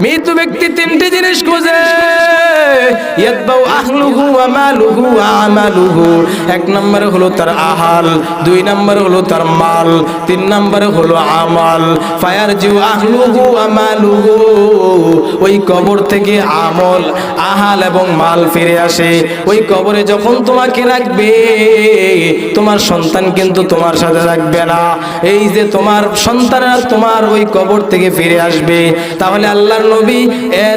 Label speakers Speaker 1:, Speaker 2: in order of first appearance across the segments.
Speaker 1: মৃত ব্যক্তি তিনটি জিনিস খোঁজে, ইয়াতবাউ আহলুহু ওয়া মালুহু ওয়া আমালুহু। এক নম্বরে হলো তার আহাল, দুই নম্বরে হলো তার মাল, তিন নম্বরে হলো আমাল। ফায়ারজিউ আহলুহু ওয়া মালুহু, ওই কবর থেকে আমল, আহাল এবং মাল ফিরে আসে। ওই কবরে যখন তোমাকে রাখবে, তোমার সন্তান কিন্তু তোমার সাথে রাখবে না। এই যে তোমার সন্তানরা তোমার ওই কবর থেকে ফিরে আসবে। তাহলে আল্লাহর নবী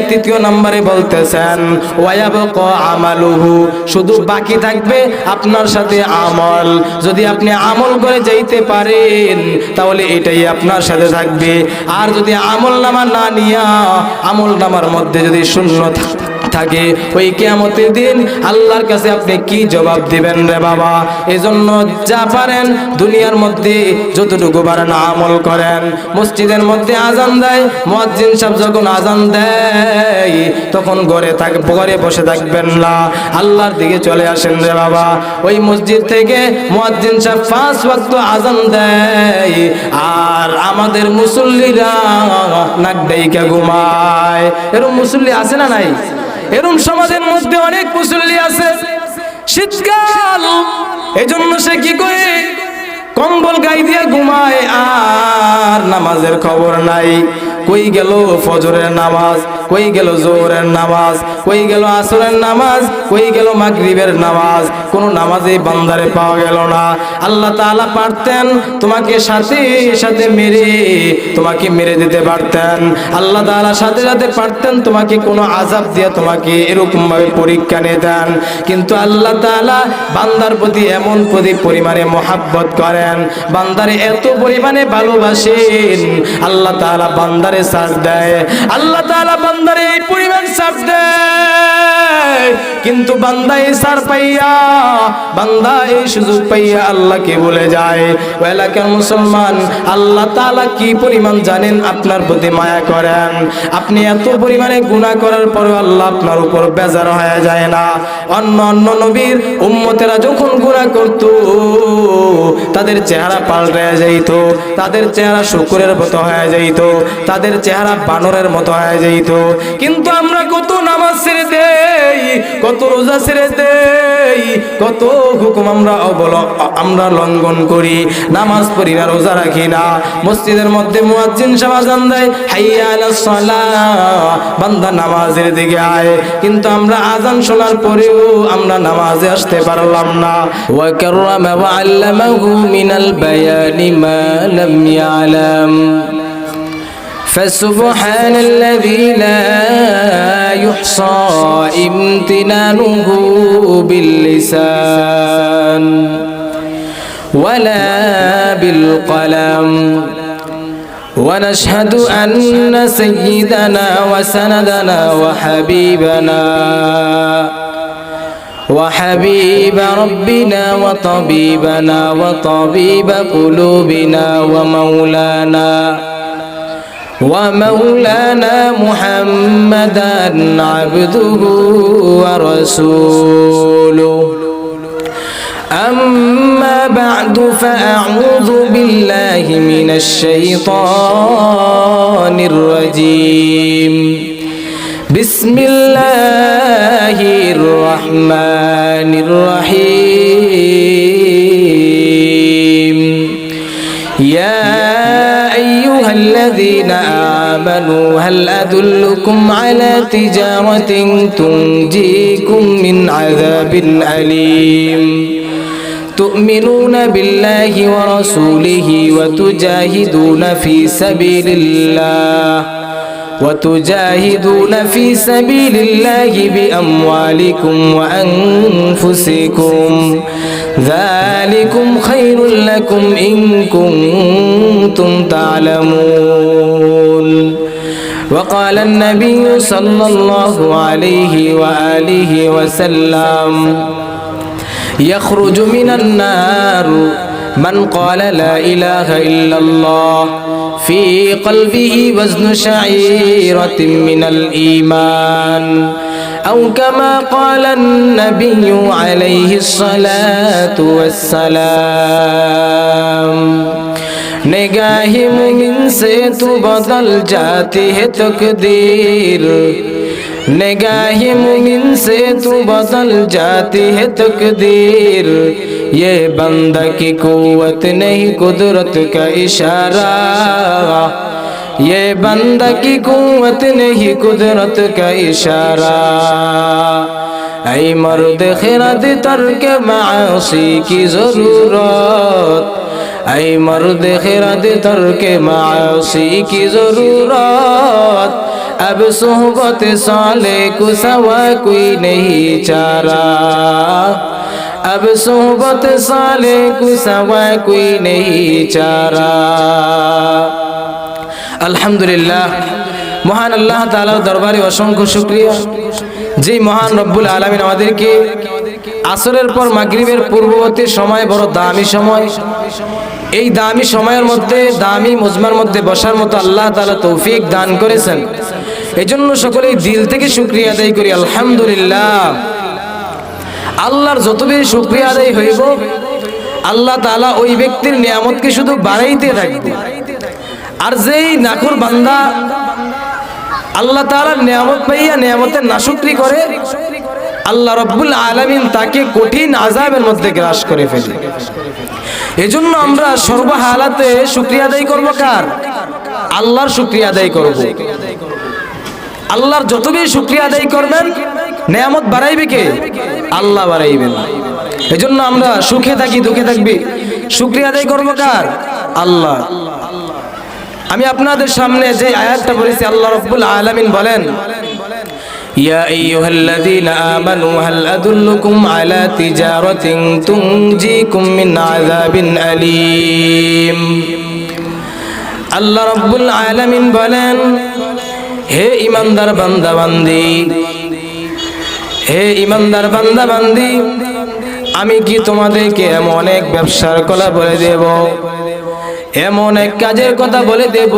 Speaker 1: তৃতীয় নম্বরে বলতেছেন ওয়ায়াবকা আমালুহু, শুধু বাকি থাকবে আপনার সাথে আমল। যদি আপনি আমল করে যাইতে পারেন তাহলে এটাই আপনার সাথে থাকবে। আর যদি আমল নামা না নিয়া আমল নামার মধ্যে যদি শূন্য থাকে, ওই কিয়ামতের দিন আল্লাহর কাছে আপনি কি জবাব দিবেন রে বাবা? এজন্য যা পারেন দুনিয়ার মধ্যে যতটুকু পারেন আমল করেন। মসজিদের মধ্যে আজান দেয়, মুয়াজ্জিন সাহেব যখন আজান দেয় তখন ঘরে বসে থাকবেন না, আল্লাহর দিকে চলে আসেন রে বাবা। ওই মসজিদ থেকে মুয়াজ্জিন সাহেব 5 ওয়াক্ত আজান দেয়, আর আমাদের মুসল্লিরা নাক ডাইকা ঘুমায়। এরকম মুসল্লি আছে না নাই? এরকম সমাজের মধ্যে অনেক মুসল্লি আছে। শীতকাল, এজন্য সে কি করে কম্বল গায়ে দিয়ে ঘুমায়, আর নামাজের খবর নাই। কই গেল ফজরের নামাজ, কই গেল জোহরের নামাজ, কই গেল আসরের নামাজ, কই গেল মাগরিবের নামাজ? কোন নামাজে বান্দারে পাওয়া গেল না। আল্লাহ তাআলা পারতেন তোমাকে সাথে সাথে তোমাকে মেরে দিতে পারতেন। আল্লাহ তাআলা সাথে সাথে পারতেন তোমাকে কোনো আযাব দিয়ে তোমাকে এরকম ভাবে পরীক্ষা নিতেন। কিন্তু আল্লাহ তাআলা বান্দার প্রতি এমন পরিমাণে মহব্বত করেন, বান্দারে এত পরিমাণে ভালোবাসেন, আল্লাহ তাআলা বান্দারে সাথ দেয়। আল্লাহ তাআলা বান্দারে এই পরিমাণ সাথ দেয়, কিন্তু বান্দা এই সার পাইয়া, বান্দা এই সুযোগ পাইয়া আল্লাহকে বলে যায়। ও এলাকার মুসলমান, আল্লাহ তাআলা কি পরিমাণ জানেন আপনার প্রতি মায়া করেন। আপনি এত পরিমাণে গুনাহ করার পরেও আল্লাহ আপনার উপর বেজার হয়ে যায় না। অন্য নবীর উম্মতেরা যখন গুনাহ করত, তাদের চেহারা পাল্টে যাইত, তাদের চেহারা শুকরের মতো হয়ে যাইত, তাদের চেহারা বানরের মতো হয়ে যাইত। কিন্তু আমরা কত নামাজ ছেড়ে দেই, কত রোজা ছেড়ে দেই, কত হুকুম আমরা লঙ্ঘন করি। নামাজ পড়ি না, রোজা রাখি না। মসজিদের মধ্যে মুয়াজ্জিন সাহেব আযান দেয়, হাইয়া আলাস সালাহ, বান্দা নামাজের দিকে আয়, কিন্তু আমরা আযান শোনার পরেও আমরা নামাজে আসতে পারলাম না। ওয়া কাররামা ওয়া আল্লামাহু মিনাল বায়ানি মা লাম ইয়ালাম, فسبحان الذي لا يحصى امتنانه باللسان ولا بالقلم، ونشهد أن سيدنا وسندنا وحبيب ربنا وطبيبنا وطبيب قلوبنا ومولانا محمدا عبده ورسوله. أما بعد فأعوذ بالله من الشيطان الرجيم. بسم الله الرحمن الرحيم. يا أيها الذين آمنوا هل أدلكم على تجارة تنجيكم من عذاب أليم تؤمنون بالله ورسوله وتجاهدون في سبيل الله بأموالكم وأنفسكم، ذلكم خير لكم إن كنتم تعلمون. وقال النبي صلى الله عليه وآله وسلم يخرج من النار من قال لا إله إلا الله في قلبه وزن شعيرة من الإيمان، أو كما قال النبي عليه الصلاة والسلام. निगाहे मुमिन से तू बदल जाती है तकदीर, निगाहे मुमिन से तू बदल जाती है तकदीर। ये बंदा की कुव्वत नहीं कुदरत का इशारा, ये बंदा की कुव्वत नहीं कुदरत का इशारा। ऐ मर्द खिरद तर्क मासी की जरूरत, ऐ मर्द खिरद तर्क मासी की जरूरत। अब सोहबत साले को सवा कोई नहीं चारा, अब सोहबत साले को सवा कोई नहीं चारा। আলহামদুলিল্লাহ, মহান আল্লাহ তাআলার দরবারে অসংখ্য শুকরিয়া, যে মহান রব্বুল আলামিন আমাদেরকে আসরের পর মাগরিবের পূর্ববর্তী সময় বড় দামি সময়, এই দামি সময়ের মধ্যে দামি মজমার মধ্যে বসার মতো আল্লাহ তাআলা তৌফিক দান করেছেন। এজন্য সকলেই দিল থেকে শুকরিয়া আদায় করি আলহামদুলিল্লাহ। আল্লাহর যত বেশি শুকরিয়া আদায় হইব, আল্লাহ তাআলা ওই ব্যক্তির নিয়ামতকে শুধু বাড়াইতে থাকবে। আর যেই নাখুর বান্দা আল্লাহ তাআলার নিয়ামত পাইয়া নিয়ামতের নাশুকরি করে, আল্লাহ রব্বুল আলামিন তাকে কঠিন আযাবের মধ্যে গ্রাস করে ফেলে। এজন্য আমরা সর্বহালাতে শুকরিয়া আদায় করব কার? আল্লাহর শুকরিয়া আদায় করব। আল্লাহর যত বেশি শুকরিয়া আদায় করবেন, নিয়ামত বাড়াইবে কে? আল্লাহ বাড়াইবেন। এজন্য আমরা সুখে থাকি দুঃখে থাকবি, শুকরিয়া আদায় করব কার? আল্লাহ। আমি আপনাদের সামনে যে আয়াতটা পড়েছি, আল্লাহ রাব্বুল আলামিন বলেন, ইয়া আইয়ুহাল্লাযীনা আমানু হাল আদুল্লুকুম আলা তিজারাতিন তুনজিকুম মিন আযাবিন আলীম। আল্লাহ রাব্বুল আলামিন বলেন, হে ঈমানদার বান্দা বান্দি, হে ঈমানদার বান্দা বান্দি, আমি কি তোমাদেরকে এমন এক ব্যবসার কথা বলে দেব, এমন এক কাজের কথা বলে দেব,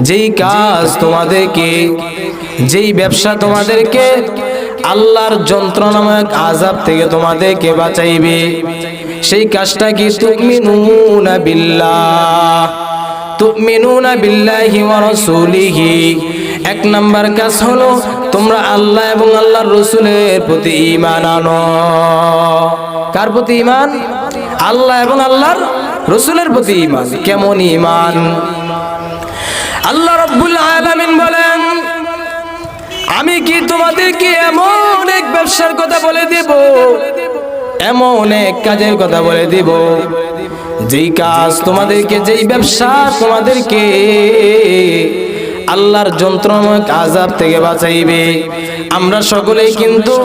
Speaker 1: যেই কাজ তোমাদেরকে, যেই ব্যবসা তোমাদেরকে আল্লাহর যন্ত্রণাময় আযাব থেকে তোমাদেরকে বাঁচাইবে। সেই কাজটা কি? তুমিনুনা বিল্লাহ, তুমিনুনা বিল্লাহি ওয়া রাসূলিহি। এক নাম্বার কাজ হলো তোমরা আল্লাহ এবং আল্লাহর রাসূলের প্রতি ঈমান আনো। কার প্রতি ঈমান? আল্লাহ এবং আল্লাহর রাসূলের প্রতি ঈমান। কেমন ঈমান? আল্লাহ রাব্বুল আলামিন বলেন, আমি কি তোমাদেরকে এমন এক ব্যবসার কথা বলে দেব, এমন এক কাজের কথা বলে দেব, যেই কাজ তোমাদেরকে, যেই ব্যবসা তোমাদেরকে আল্লাহর যন্ত্রণাময় আযাব থেকে বাঁচাইবে। আমরা সকলেই কিন্তু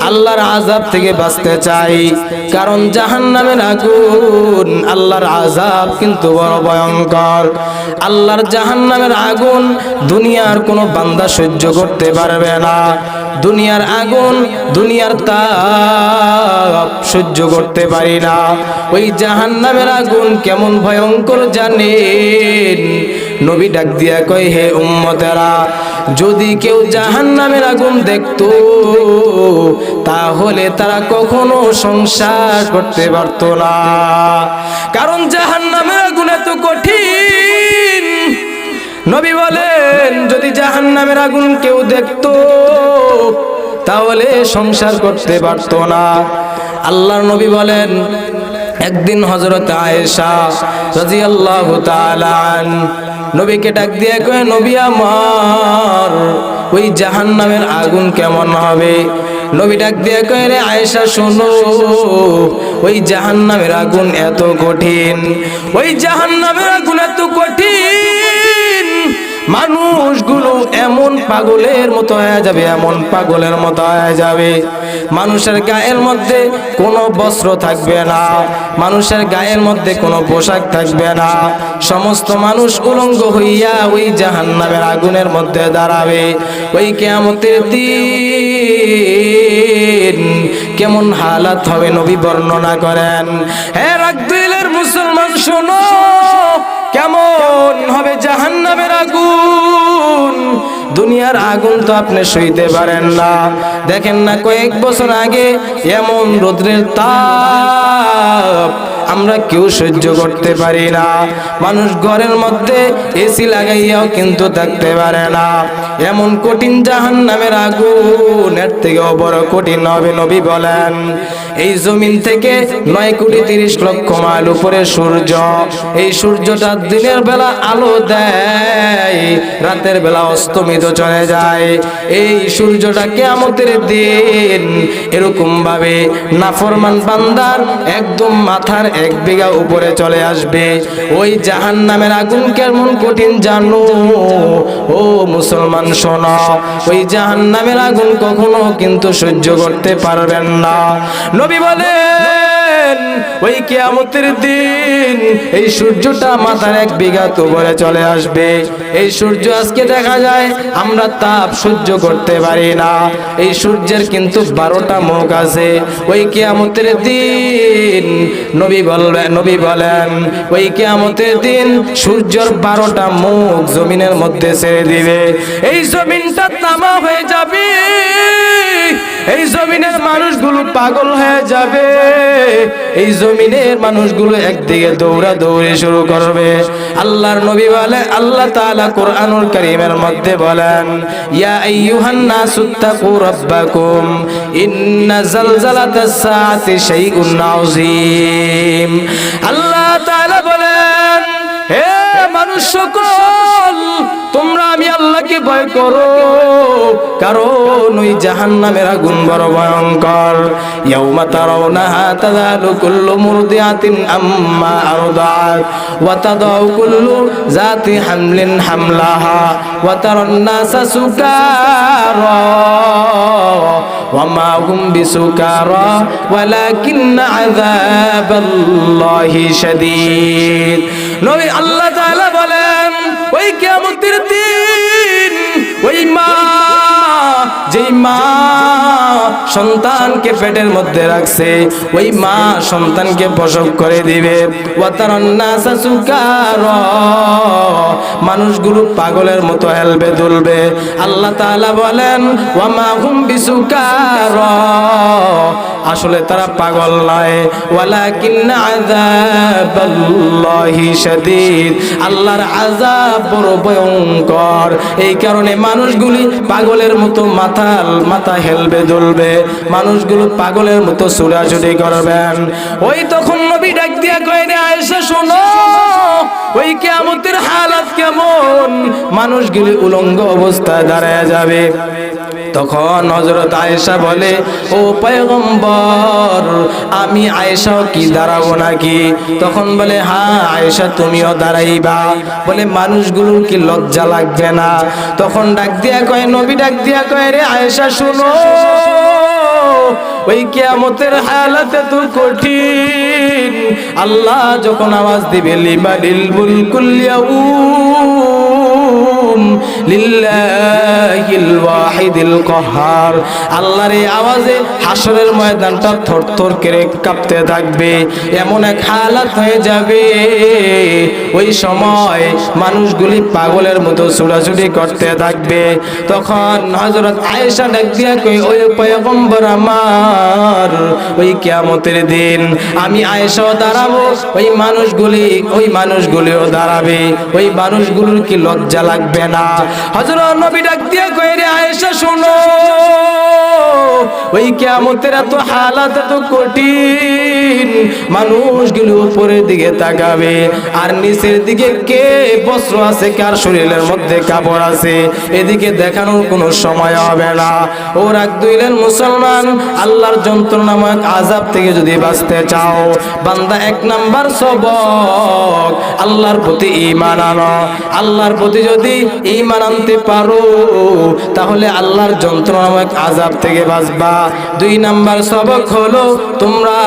Speaker 1: আল্লাহর আযাব থেকে বাঁচতে চাই, কারণ জাহান্নামের আগুন, আল্লাহর আযাব কিন্তু বড় ভয়ঙ্কর। আল্লাহর জাহান্নামের আগুন দুনিয়ার কোনো বান্দা সহ্য করতে পারবে না। দুনিয়ার আগুন, দুনিয়ার তাপ সহ্য করতে পারি না। ওই জাহান্নামের আগুন কেমন ভয়ঙ্কর জানেন? নবী ডাক দিয়া কয়, হে উম্মতেরা, যদি কেউ জাহান্নামের আগুন দেখতো তাহলে তারা কখনো সংসার করতে পারতো না। কারণ জাহান্নামের আগুন এত কঠিন। নবী বলেন, যদি জাহান্নামের আগুন কেউ দেখতো তাহলে সংসার করতে পারতো না। আল্লাহর নবী বলেন, একদিন হযরত আয়েশা রাদিয়াল্লাহু তাআলা নবীকে ডাক দিয়ে কয়, নবী আমার, ওই জাহান্নামের আগুন কেমন হবে? নবী ডাক দিয়ে কয়, রে আয়েশা শোনো, ওই জাহান্নামের আগুন এত কঠিন, ওই জাহান্নামের আগুন এত কঠিন, মানুষগুলো এমন পাগলের মতো হয়ে যাবে, এমন পাগলের মতো হয়ে যাবে। মানুষের গায়ের মধ্যে কোনো বস্ত্র থাকবে না, মানুষের গায়ের মধ্যে কোনো পোশাক থাকবে না। সমস্ত মানুষ উলঙ্গ হইয়া ওই জাহান্নামের আগুনের মধ্যে দাঁড়াবে। ওই কিয়ামতের দিন কেমন হালাত হবে নবী বর্ণনা করেন। হে রাগদিলের মুসলমান শোনো, কেমন হবে জাহান্নামের আগুন। দুনিয়ার আগুন তো আপনি সইতে পারেন না, দেখেন না কয়েক বছর আগে এমন রোদ্রের তাপ আমরা কেউ সহ্য করতে পারি না। মানুষ ঘরের মধ্যে এসি লাগাইয়াও কিন্তু থাকতে পারে না। এমন কঠিন জাহান্নামের আগুন, এর থেকেও বড় কঠিন হবে। নবী বলেন এই জমিন থেকে 9,30,00,000 মাইল উপরে সূর্য, এই সূর্যটা দিনের বেলা আলো দেয়, রাতের বেলা অস্তমিত চলে যায়। এই সূর্যটা কিয়ামতের দিন এরকম ভাবে নাফরমান বান্দার একদম মাথার 1 বিঘা উপরে চলে আসবে। ওই জাহান্নামের আগুন কেমন কঠিন জানো ও মুসলমান, শোনো, ওই জাহান্নামের আগুন কখনো কিন্তু সহ্য করতে পারবেন না। নবী বলেন ওই কিয়ামতের দিন এই সূর্যটা মাথার 1 বিঘা উপরে চলে আসবে। এই সূর্য আজকে দেখা যায় আমরা তাপ সহ্য করতে পারি না। এই সূর্যের কিন্তু 12টা মুখ আছে। ওই কিয়ামতের দিন নবী বলেন ওই কিয়ামতের দিন সূর্যের 12টা মুখ জমিনের মধ্যে ছেড়ে দিবে। এই জমিনটা তামা হয়ে যাবে, এই জমিনের মানুষগুলো পাগল হয়ে যাবে, এই জমিনের মানুষগুলো একদিকে দৌড়াদৌড়ি শুরু করবে। আল্লাহর নবী বলে, আল্লাহ তাআলা কোরআনুল কারীমের মধ্যে বলেন ইয়া আইয়ুহান নাসুত্তাকু রাব্বাকুম ইন্না জালজালাতাস সাআতি শাইউন আযীম। আল্লাহ তাআলা বলেন হে মানুষ সকল, তোমরা আমি আল্লাহকে ভয় করো, কারণ ওই জাহান্নামের আগুন বড় ভয়ঙ্কর। ইয়াউমা তারাউনাহা তাযালু কুল্লু মুরদিআতিন আম্মা আরদাআত ওয়া তাদাউ কুল্লু যাতি হামলিন হামলাহা ওয়া তারান নাসা সুকারা ওয়া মা হুম বিসুকারা ওয়ালাকিন্না আযাবাল্লাহি শাদীদ। নবী আল্লাহ তাআলা বলেন ওই কিয়ামতের দিন ওই মা, যেই মা সন্তানকে পেটের মধ্যে রাখছে, ওই মা সন্তানকে প্রসব করে দিবে। ওয়াতারান নাসা সুকারা, মানুষগুলো পাগলের মতো হেলবে দুলবে। আল্লাহ তাআলা বলেন ওয়া মা হুম বিসুকারা, আসলে তারা পাগল নয়। ওয়ালাকিন্না আযাবাল্লাহি শাদীদ, আল্লাহর আযাব বড় ভয়ঙ্কর। এই কারণে মানুষগুলি পাগলের মতো মাথা হেলবে দুলবে, মানুষগুলো পাগলের মতো ছুটাছুটি করবেন। ওই তখন নবী ডাক দিয়া কইরে আয়েশা শোনো, ওই কিয়ামতের হালাত কেমন, মানুষগুলি উলঙ্গ অবস্থায় দাঁড়ায় যাবে। তখন হযরত আয়েশা বলে ও পয়গম্বর, আমি আয়েশাও কি দাঁড়াবো নাকি? তখন বলে হ্যাঁ আয়েশা তুমিও দাঁড়াইবা। বলে মানুষগুলোর কি লজ্জা লাগবে না? তখন ডাক দিয়া কয়, নবী ডাক দিয়া কয় রে আয়েশা শুনো, ওই কিয়ামতের হালাত তো কঠিন। আল্লাহ যখন আওয়াজ দিবে লিমানিল মুলকুল ইয়াউম লিল্লাহিল ওয়াহিদিল কাহ্হার, আল্লাহর এই আওয়াজে হাসরের ময়দানটা থরথর করে কাঁপতে থাকবে। এমন এক হালাত হয়ে যাবে, ওই সময় মানুষগুলি পাগলের মতো ছুটাছুটি করতে থাকবে। তখন হযরত আয়েশা ডাক দিয়া কই, ওই পয়গম্বর আমার, ওই কিয়ামতের দিন আমি আয়েশাও দাঁড়াবো, ওই মানুষগুলিও দাঁড়াবে। ওই মানুষগুলোর কি লজ্জা লাগবে না? হযরত নবী ডাক দিয়া কই রে আয়েশা শোনো, ওই কিয়ামতের এত হালাত এত কঠিন, মানুষগুলো উপরের দিকে তাকাবে আর নিচের দিকে কে বস্ত্র আছে, কার শরীরের মধ্যে কাপড় আছে, এদিকে দেখানোর কোনো সময় হবে না। ও রাখ দুইলেন মুসলমান, আল্লাহর যন্ত্রণাময় আযাব থেকে যদি বাঁচতে চাও, বান্দা 1 নাম্বার সবক আল্লাহর প্রতি ঈমান আনো। আল্লাহর প্রতি যদি ঈমান আনতে পারো, তাহলে আল্লাহর যন্ত্রণাময় আযাব থেকে বাঁচবা। দুই নাম্বার সবক হলো তোমরা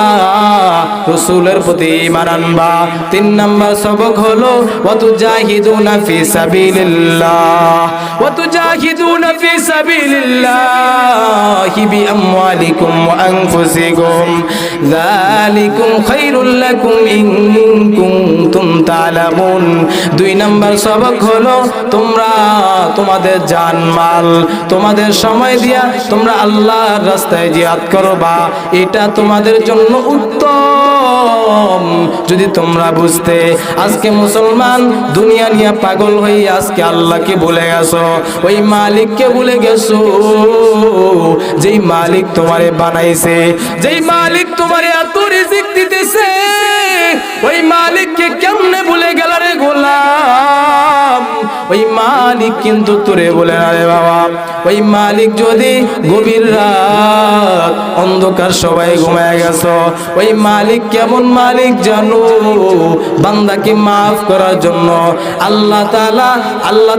Speaker 1: রাসূলের প্রতি ঈমান আনবা। তিন নাম্বার সবক হলো ওয়াতুজাহিদুনা ফি সাবিলিল্লাহ, ওয়াতুজাহিদুনা ফি সাবিলিল্লাহি বিআমওয়ালিকুম ওয়া আনফুসিকুম যালিকুম খায়রুল লাকুম ইন কুনতুম তা'লামুন। দুই নাম্বার সবক হলো তোমরা তোমাদের জানমাল, তোমাদের সময় দিয়া তোমরা আল্লাহর রাস্তায় জিহাদ করবা, এটা তোমাদের জন্য উত্তম। যদি তোমরা বুঝতে, আজকে মুসলমান দুনিয়া নিয়ে পাগল হয়ে আজকে আল্লাহকে ভুলে গেছো, ওই মালিককে ভুলে গেছো, যেই মালিক তোমারে বানাইছে, যেই মালিক তোমারে এত রিজিক দিতেছে, ওই মালিককে কেমনে ভুলে গেল রে গোলাম? ওই মালিক কিন্তু তোরে বলে না রে বাবা। ওই মালিক যদি গভীর রাত অন্ধকার সবাই ঘুমায় গেছো, ওই মালিক কেমন মালিক জানো? বান্দাকে মাফ করার জন্য আল্লাহ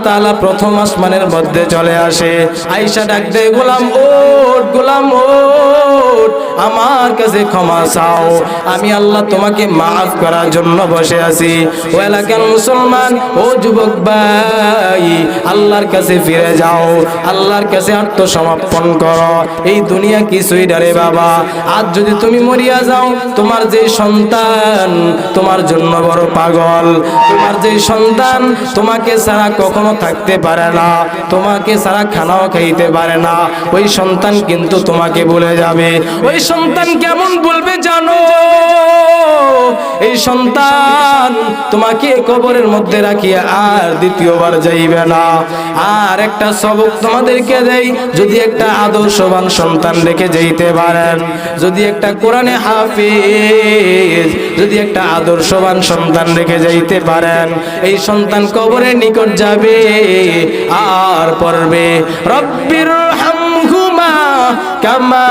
Speaker 1: তাআলা প্রথম আসমানের মধ্যে চলে আসে, আয়েশা ডাক দেয়, গোলাম ওঠ, গোলাম ওঠ, আমার কাছে ক্ষমা চাও, আমি আল্লাহ তোমাকে মাফ করার জন্য বসে আছি। ও এলাকার মুসলমান, ও যুবক ভাই, আল্লাহর কাছে ফিরে যাও, আল্লাহর কাছে আত্মসমর্পণ করো। এই দুনিয়া কিছুই না রে বাবা। আজ যদি তুমি মরিয়া যাও, তোমার যে সন্তান তোমার জন্য বড় পাগল, তোমার যে সন্তান তোমাকে ছাড়া কখনো থাকতে পারে না, তোমাকে ছাড়া খানাও খাইতে পারে না, ওই সন্তান কিন্তু তোমাকে ভুলে যাবে। ওই সন্তান কেমন বলবে জানো? এই সন্তান তোমাকে কবরের মধ্যে রাখিয়া আর দ্বিতীয়বার যাইবে না। আর একটা সবক তোমাদেরকে দেই, যদি একটা আদর্শবান সন্তান রেখে যাইতে পারেন, যদি একটা কোরআনে হাফেজ, যদি একটা আদর্শবান সন্তান রেখে যাইতে পারেন, এই সন্তান কবরের নিকট যাবে আর পড়বে রব্বির হামহুমা কামা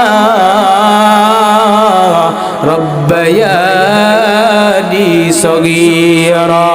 Speaker 1: রব্বায়ানি সগীরা।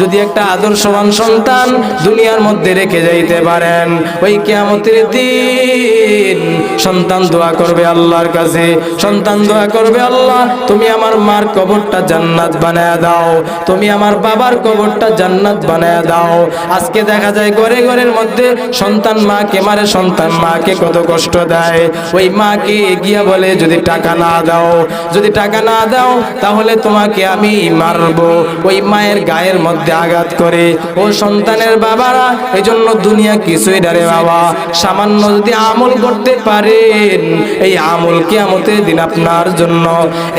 Speaker 1: যদি একটা আদর্শবান সন্তান দুনিয়ার মধ্যে রেখে যাইতে পারেন, ওই কিয়ামতের দিন সন্তান দোয়া করবে আল্লাহর কাছে, সন্তান দোয়া করবে, আল্লাহ তুমি আমার মার কবরটা জান্নাত বানায়া দাও, তুমি আমার বাবার কবরটা জান্নাত বানায়া দাও। আজকে দেখা যায় ঘরে ঘরের মধ্যে সন্তান মাকে মারে, সন্তান মাকে কত কষ্ট দেয়। ওই মাকে গিয়া বলে যদি টাকা না দাও, যদি টাকা না দাও তাহলে তোমাকে আমি মারবো। ওই মায়ের গায়ের মধ্যে আঘাত করে। ও সন্তানের বাবারা, এই জন্য দুনিয়া কিছুই না রে বাবা। সামান্য যদি আমল করতে পারেন, এই আমল কিয়ামতের দিন আপনার জন্য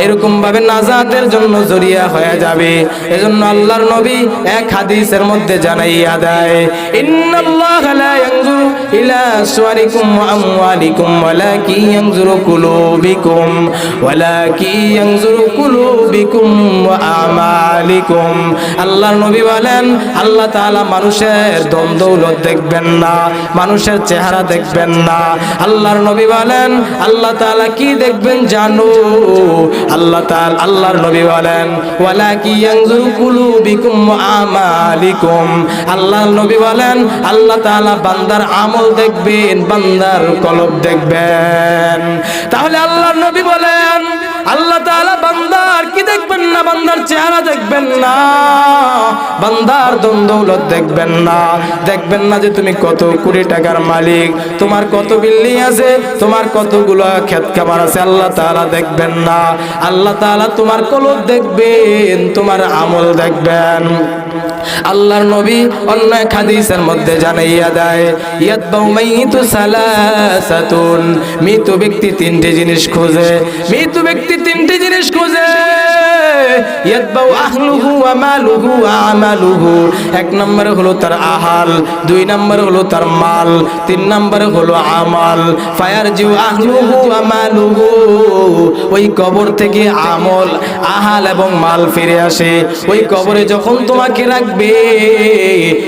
Speaker 1: এরকম ভাবে নাজাতের জন্য জরিয়া হয়ে যাবে। এজন্য আল্লাহর নবী এক হাদিসের মধ্যে জানাইয়া দেয়, ইন্নাল্লাহা লা ইয়ানজুরু ইলা সুওয়ারিকুম ওয়া আমওয়ালিকুম ওয়ালাকিন ইয়ানজুরু কুলুবিকুম, ওয়ালাকিন ইয়ানজুরু কুলুবিকুম ওয়া আমালিকুম। আল্লাহর নবী বলেন, আল্লাহ তাআলা মানুষের ধন দৌলত দেখবেন না, মানুষের চেহারা দেখবেন না। আল্লাহর নবী বলেন, আল্লাহ তাআলা কি দেখবেন জানো? আল্লাহর নবী বলেন, ওয়ালাকিন ইয়ানজুরু কুলুবিকুম ওয়া আমালিকুম। আল্লাহর নবী বলেন, আল্লাহ তাআলা বান্দার আমল দেখবেন, বান্দার কলব দেখবেন। তাহলে আল্লাহর নবী বলেন, আল্লাহ তাআলা বান্দার কি দেখবেন না? বান্দার চেহারা দেখবেন না, বান্দার ধন দৌলত দেখবেন না, দেখবেন না যে তুমি কত কোটি টাকার মালিক, তোমার কত বিল্ডিং আছে, তোমার কতগুলো ক্ষেত খামার আছে, আল্লাহ তাআলা দেখবেন না। আল্লাহ তাআলা তোমার কলব দেখবেন, তোমার আমল দেখবেন। আল্লাহর নবী অন্য এক হাদিসের মধ্যে জানাইয়া দেয়, ইয়াতবাউ মাইয়িতু সালাসাতুন, মৃত ব্যক্তি তিনটি জিনিস খোঁজে, মৃত ব্যক্তি তিনটি জিনিস খোঁজে। ইয়াতবাউ আহলুহু ওয়া মালুহু ওয়া আমালুহু। এক নম্বরে হলো তার আহাল, দুই নম্বরে হলো তার মাল, তিন নম্বরে হলো আমাল। ফায়ারজিউ আহলুহু ওয়া মালুহু, ওই কবর থেকে আমল, আহাল এবং মাল ফিরে আসে। ওই কবরে যখন তোমাকে রাখবে,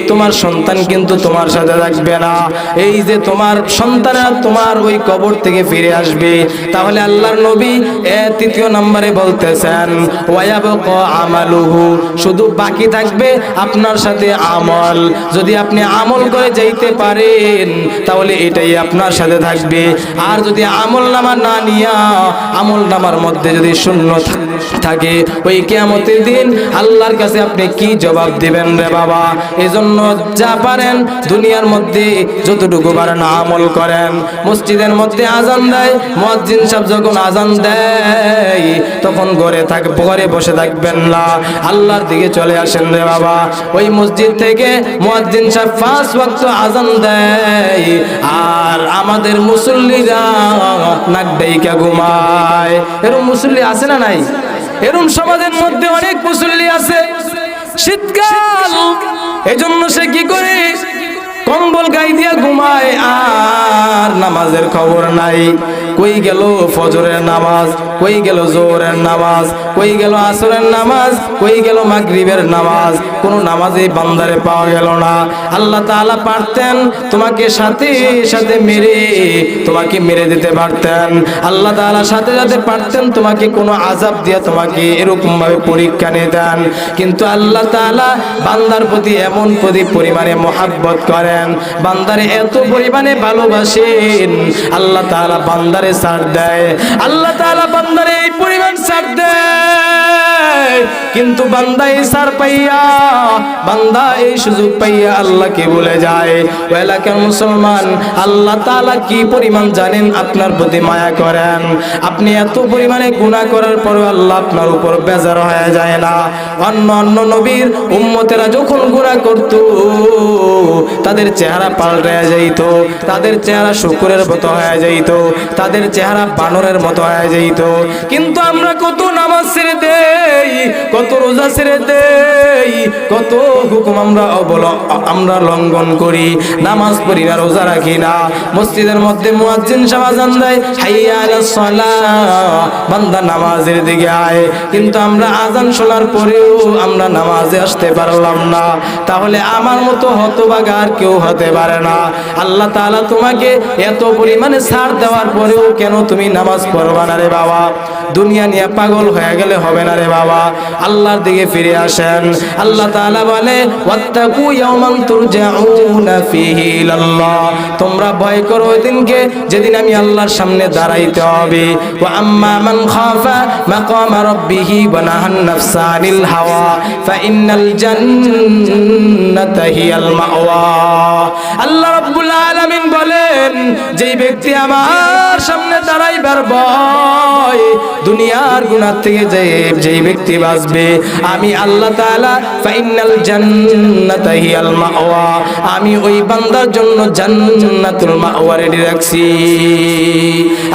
Speaker 1: তোমার সন্তান কিন্তু তোমার সাথে রাখবে না। এই যে তোমার সন্তানরা তোমার ওই কবর থেকে ফিরে আসবে। তাহলে আল্লাহর নবী তৃতীয় নম্বরে বলতেছেন, ওয়া ইয়াবকা আমালুহু, শুধু বাকি থাকবে আপনার সাথে আমল। যদি আপনি আমল করে যাইতে পারেন তাহলে এটাই আপনার সাথে থাকবে। আর যদি আমল নামা না নিয়া আমল নামার মধ্যে যদি শূন্য থাকে, ওই কিয়ামতের দিন আল্লাহর কাছে আপনি কি জবাব দিবেন রে বাবা? এজন্য যা পারেন দুনিয়ার মধ্যে যতটুকু পারেন আমল করেন। মসজিদের মধ্যে আজান দেয়, মুয়াজ্জিন সাহেব যখন আজান দেয় তখন ঘরে বসে থাকবেন না, আল্লাহর দিকে চলে আসেন রে বাবা। ওই মসজিদ থেকে মুয়াজ্জিন সাহেব 5 ওয়াক্ত আজান দেয়, আর আমাদের মুসল্লিরা নাক ডাইকা ঘুমায়। এরকম মুসল্লি আছে না নাই? এরকম সমাজের মধ্যে অনেক মুসল্লি আছে। শীতকাল, এজন্য সে কি করে? কম্বল গায়ে দিয়া ঘুমায়, আর নামাজের খবর নাই। কই গেল ফজরের নামাজ, কই গেল জোহরের নামাজ, কই গেল আসরের নামাজ, কই গেল মাগরিবের নামাজ? কোনো নামাজই বান্দারে পাওয়া গেল না। আল্লাহ তাআলা পারতেন তোমাকে সাথে সাথে তোমাকে মেরে দিতে পারতেন। আল্লাহ তাআলা সাথে সাথে পারতেন তোমাকে কোনো আযাব দিয়ে তোমাকে এরকম ভাবে পরীক্ষা নিতেন। কিন্তু আল্লাহ তাআলা বান্দার প্রতি এমন পরিমাণে মহব্বত করেন, বান্দারে এত পরিমাণে ভালোবাসেন, আল্লাহ তাআলা বান্দারে ছাড় দেয়। আল্লাহ তাআলা বান্দারে এই পরিমাণ ছাড় দেয়, কিন্তু বান্দা এই ছাড় পাইয়া, বান্দা এই সুযোগ পাইয়া আল্লাহকে ভুলে যায়। ওয়ালাকার মুসলমান, আল্লাহ তাআলা কি পরিমাণ জানেন আপনার প্রতি মায়া করেন। আপনি এত পরিমাণে গুনাহ করার পর আল্লাহ আপনার উপর বেজার হয়ে যায় না। অন্য নবীর উম্মতেরা যখন গুনাহ করত তাদের চেহারা পাল্টে যাইত, তাদের চেহারা শুকরের মতো হয়ে যাইত, তাদের চেহারা বানরের মতো হয়ে যাইত। কিন্তু আমরা কত নামাজ ছেড়ে দেই, কত রোজা ছেড়ে দেই, কত হুকুম আমরা লঙ্ঘন করি, নামাজ পড়ি না, রোজা রাখি না। মসজিদের মধ্যে মুয়াজ্জিন সাহেব আযান দেয়, হাইয়া আলাস সালাহ, বান্দা নামাজের দিকে আয়, কিন্তু আমরা আযান শোনার পরেও আমরা নামাজে আসতে পারলাম না। তাহলে আমার মতো হতভাগা আর কেউ হতে পারে না। আল্লাহ তাআলা তোমাকে এত পরিমাণে ছাড় দেওয়ার পরেও কেন তুমি নামাজ পড়বা না রে বাবা? দুনিয়া নিয়ে পাগল হয়ে গেলে হবে না রে বাবা। আল্লাহর দিকে ফিরে আসেন। আল্লাহ তাআলা বলে, ওয়াত্তাকু ইয়াওমান তুরজাউনা ফীহি ইলাল্লাহ, তোমরা ভয় করো ওই দিনকে যেদিন আমি আল্লাহর সামনে দাঁড়াইতে হবে। ওয়া আম্মা মান খাফা মাকামা রাব্বিহি ওয়া নাহান নাফসা আনিল হাওয়া ফাইন্নাল জান্নাতা হিয়াল মাওয়া। আল্লাহ রাব্বুল আলামিন বলেন, যেই ব্যক্তি আমার সামনে দাঁড়াইবার ভয়, দুনিয়ার গুনাহ থেকে যেই ব্যক্তি বাঁচবে, আমি আল্লাহ তাআলা ফাইনাল জান্নাতা হিয়াল মাওয়া, আমি ওই বান্দার জন্য জান্নাতুল মাওয়া রেডি রাখছি।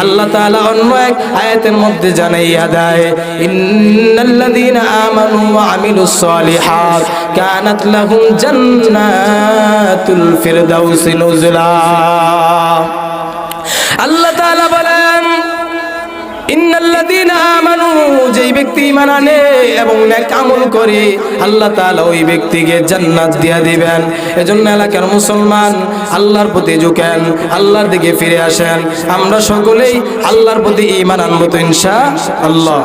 Speaker 1: আল্লাহ তাআলা অন্য এক আয়াতের মধ্যে জানাইয়া দেয়, ইন্নাল্লাযীনা আমানু ওয়া আমিলুস সালিহাত কানাত লাহুম জান্নাতুল ফিরদাউসি নুজুলা। আল্লাহ তাআলা বলেন, ইন্নাল্লাযীনা আমানু, যেই ব্যক্তি ঈমান আনে এবং নেক আমল করে, আল্লাহ তাআলা ওই ব্যক্তিকে জান্নাত দিয়া দিবেন। এজন্য এলাকার মুসলমান আল্লাহর প্রতি ঝুঁকেন, আল্লাহর দিকে ফিরে আসেন। আমরা সকলেই আল্লাহর প্রতি ঈমান আনবো তো ইনশাআল্লাহ।